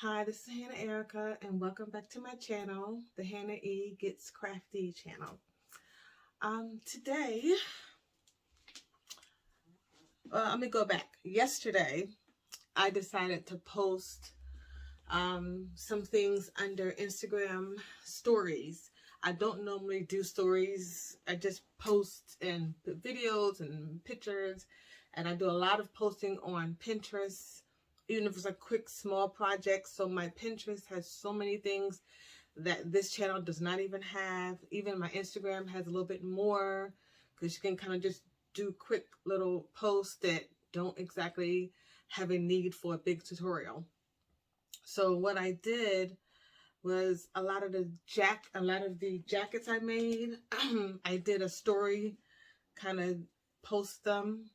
Hi, this is Hannah Erica, and welcome back to my channel, the Hannah E Gets Crafty channel. Today, let me go back. Yesterday, I decided to post some things under Instagram stories. I don't normally do stories. I just post and put videos and pictures, and I do a lot of posting on Pinterest, even if it's a quick small project. So my Pinterest has so many things that this channel does not even have. Even my Instagram has a little bit more, because you can kind of just do quick little posts that don't exactly have a need for a big tutorial. So what I did was a lot of the jackets I made, I did a story, kind of post them,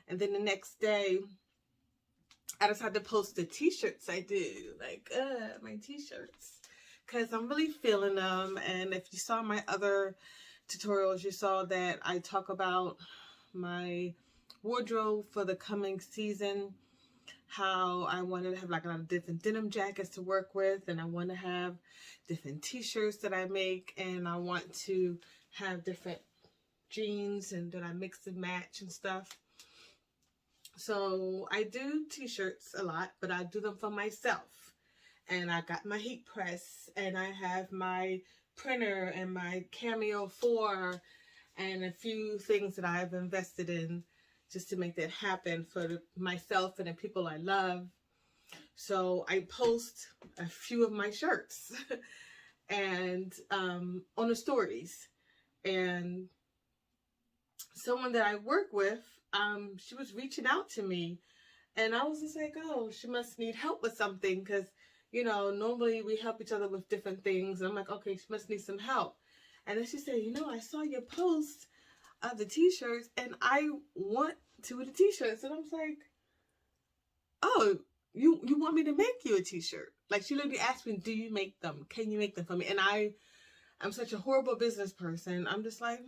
and then the next day I decided to post the t-shirts I do, like my t-shirts, because I'm really feeling them. And if you saw my other tutorials, you saw that I talk about my wardrobe for the coming season, how I wanted to have like a lot of different denim jackets to work with, and I want to have different t-shirts that I make, and I want to have different jeans and that I mix and match and stuff. So I do t-shirts a lot, but I do them for myself. And I got my heat press, and I have my printer and my Cameo 4 and a few things that I've invested in just to make that happen for myself and the people I love. So I post a few of my shirts and on the stories. And someone that I work with, she was reaching out to me, and I was just like, oh, she must need help with something, because, you know, normally we help each other with different things. And I'm like, okay, she must need some help. And then she said, you know, I saw your post of the t-shirts, and I want two of the t-shirts. And I was like, oh, you want me to make you a t-shirt? Like, she literally asked me, do you make them? Can you make them for me? And I'm such a horrible business person. I'm just like,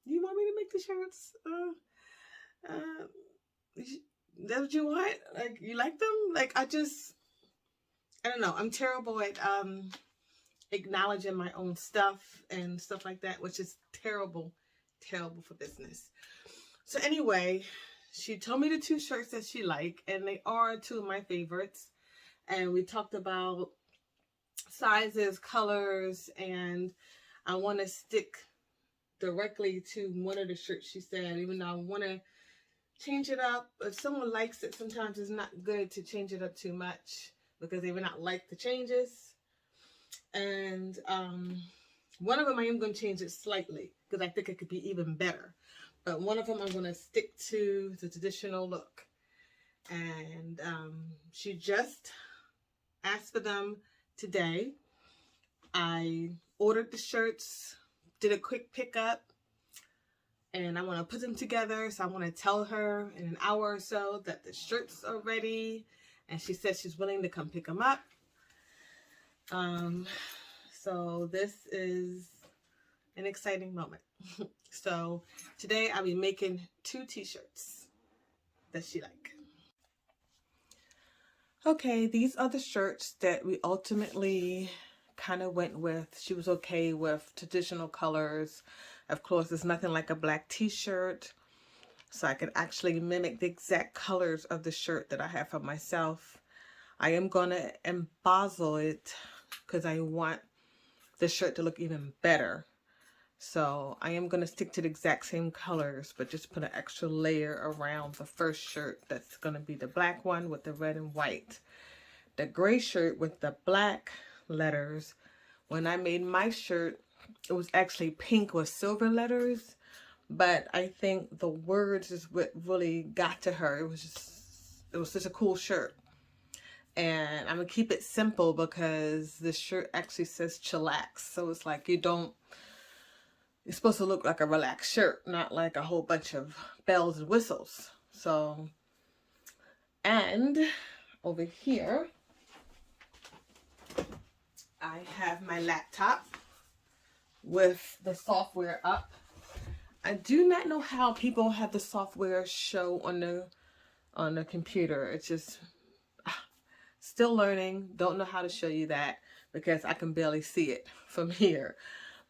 you want me to make the shirts? That's what you want? Like, you like them? Like, I don't know. I'm terrible at acknowledging my own stuff and stuff like that, which is terrible for business. So anyway, she told me the two shirts that she liked, and they are two of my favorites. And we talked about sizes, colors, and I want to stick directly to one of the shirts she said, even though I want to change it up. If someone likes it, sometimes it's not good to change it up too much, because they may not like the changes. And one of them I am going to change it slightly, because I think it could be even better. But one of them I'm going to stick to the traditional look. And she just asked for them today. I ordered the shirts, did a quick pickup, and I want to put them together. So I want to tell her in an hour or so that the shirts are ready, and she said she's willing to come pick them up. So this is an exciting moment. So today I'll be making two t-shirts that she like. Okay, these are the shirts that we ultimately kind of went with. She was okay with traditional colors. Of course, it's nothing like a black t-shirt, so I can actually mimic the exact colors of the shirt that I have for myself. I am going to embossle it because I want the shirt to look even better. So I am going to stick to the exact same colors, but just put an extra layer around the first shirt. That's going to be the black one with the red and white. The gray shirt with the black letters. When I made my shirt, it was actually pink with silver letters, but I think the words is what really got to her. It was such a cool shirt. And I'm going to keep it simple because this shirt actually says chillax. So it's like it's supposed to look like a relaxed shirt, not like a whole bunch of bells and whistles. So, and over here, I have my laptop with the software up. I do not know how people have the software show on the computer. It's just Still learning. Don't know how to show you that because I can barely see it from here.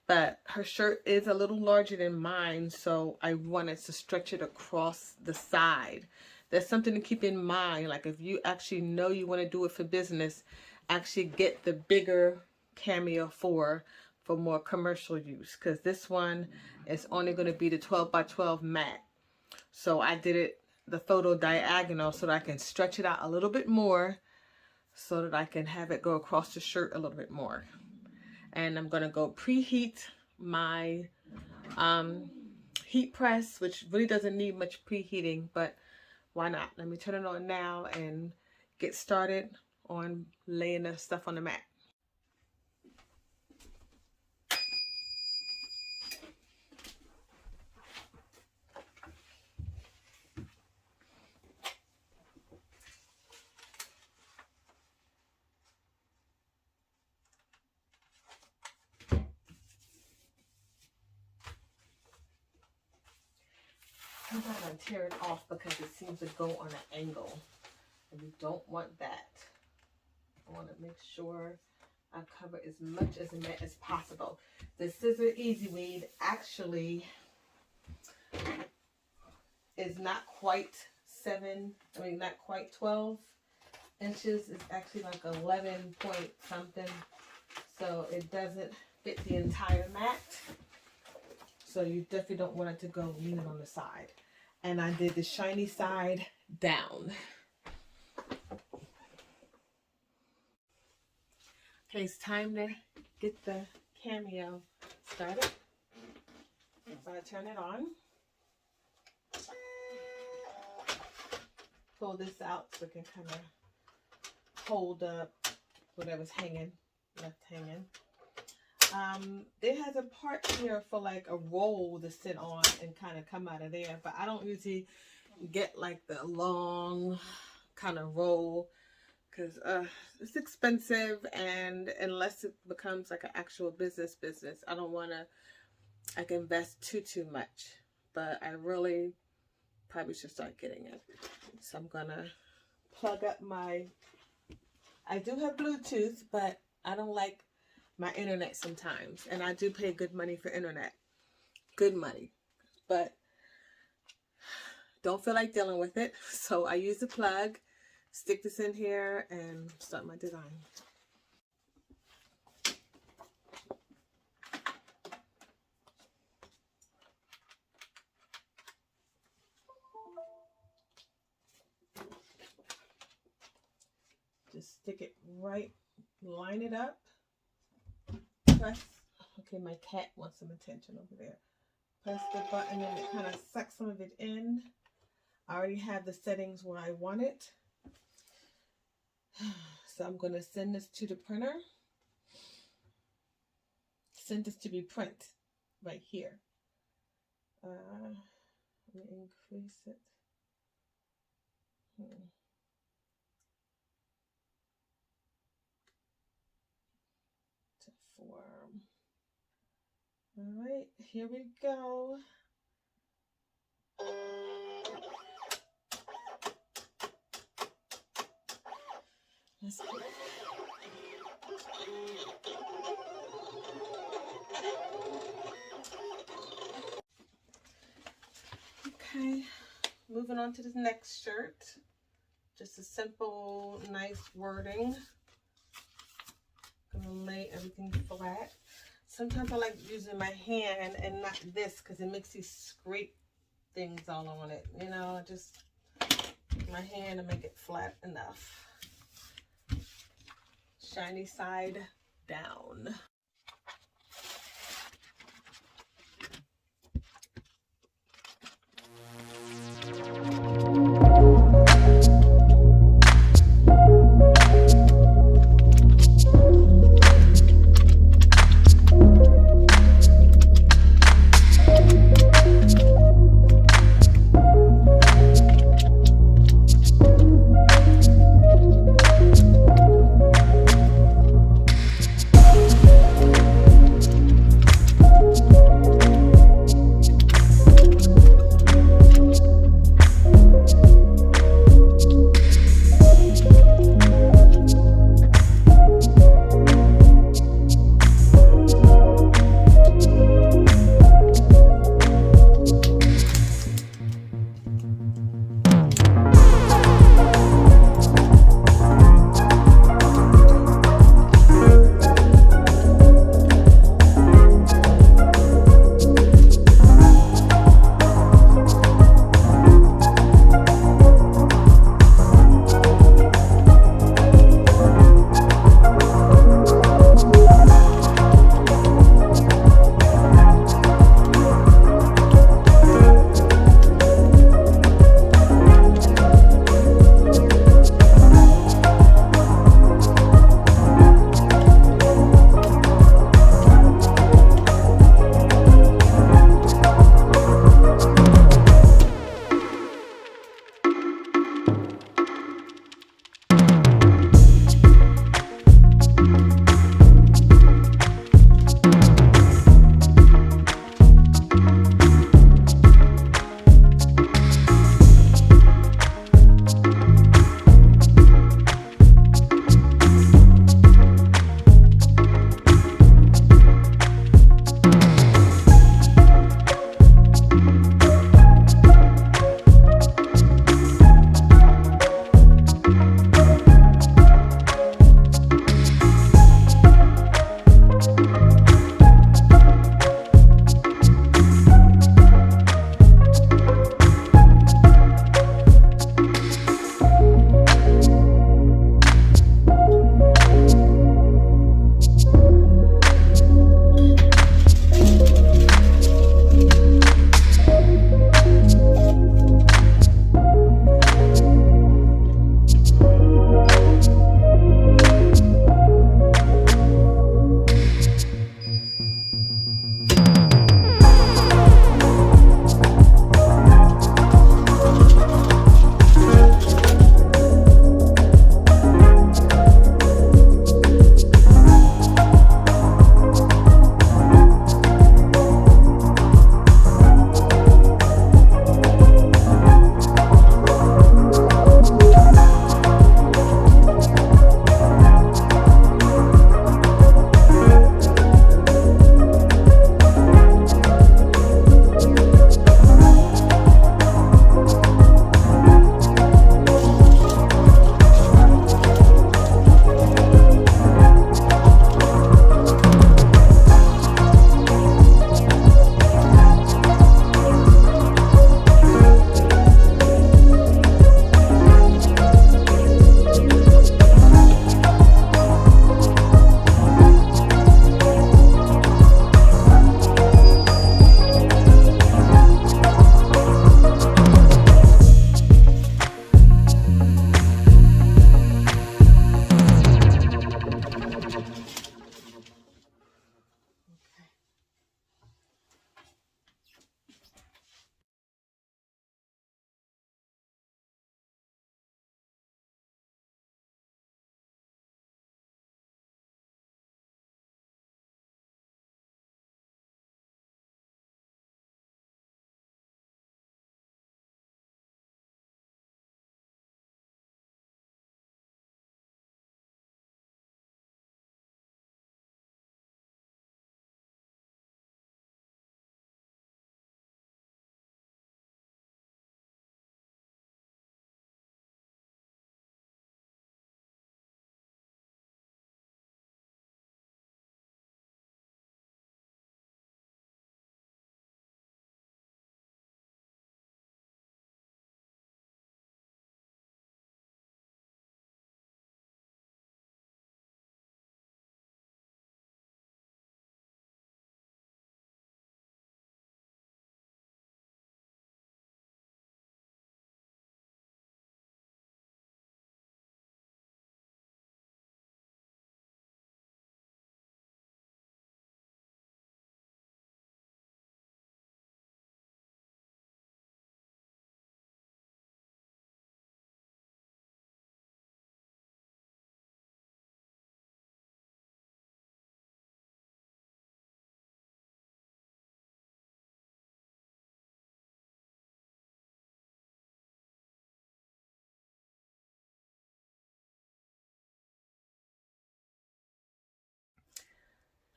But her shirt is a little larger than mine, so I wanted to stretch it across the side. There's something to keep in mind. Like if you actually know you want to do it for business, actually get the bigger Cameo 4 for more commercial use, because this one is only going to be the 12 by 12 mat. So I did it the photo diagonal so that I can stretch it out a little bit more so that I can have it go across the shirt a little bit more. And I'm going to go preheat my heat press, which really doesn't need much preheating, but why not? Let me turn it on now and get started on laying the stuff on the mat. Sometimes I tear it off because it seems to go on an angle, and we don't want that. I want to make sure I cover as much as the mat as possible. The Scissor Easy Weed actually is not quite not quite 12 inches. It's actually like 11 point something. So it doesn't fit the entire mat. So you definitely don't want it to go leaning on the side. And I did the shiny side down. Okay, it's time to get the Cameo started. So I turn it on. Pull this out so it can kind of hold up whatever's left hanging. It has a part here for like a roll to sit on and kind of come out of there, but I don't usually get like the long kind of roll because it's expensive, and unless it becomes like an actual business, I don't want to like invest too much, but I really probably should start getting it. So I'm gonna plug up I do have Bluetooth, but I don't like my internet sometimes, and I do pay good money for internet, good money, but don't feel like dealing with it. So I use the plug, stick this in here, and start my design. Just stick it right, line it up. Press, okay, my cat wants some attention over there. Press the button and it kind of sucks some of it in. I already have the settings where I want it. So I'm going to send this to the printer. Send this to be print right here. Let me increase it. Form. All right, here we go. Let's go. Okay, moving on to the next shirt. Just a simple, nice wording. Gonna lay everything flat. Sometimes I like using my hand and not this because it makes these scrape things all on it. You know, just my hand to make it flat enough. Shiny side down.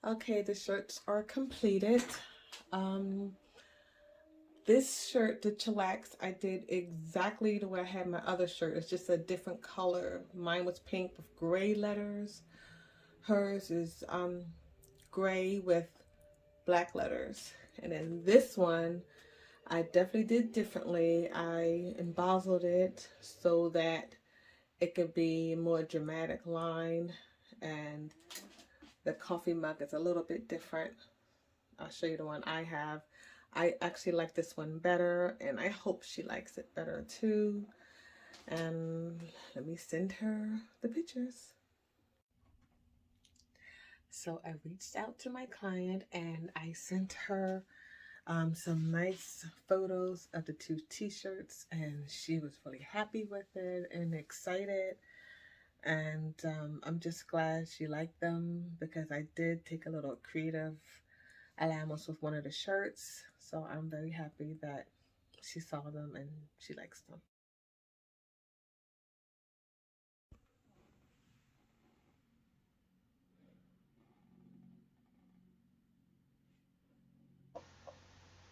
Okay, the shirts are completed. Um, this shirt, the chillax, I did exactly the way I had my other shirt. It's just a different color. Mine was pink with gray letters. Hers is gray with black letters. And then this one, I definitely did differently. I embossed it so that it could be a more dramatic line, and the coffee mug is a little bit different. I'll show you the one I have. I actually like this one better, and I hope she likes it better too. And let me send her the pictures. So I reached out to my client and I sent her some nice photos of the two t-shirts, and she was really happy with it and excited. And I'm just glad she liked them, because I did take a little creative allowance with one of the shirts. So I'm very happy that she saw them and she likes them.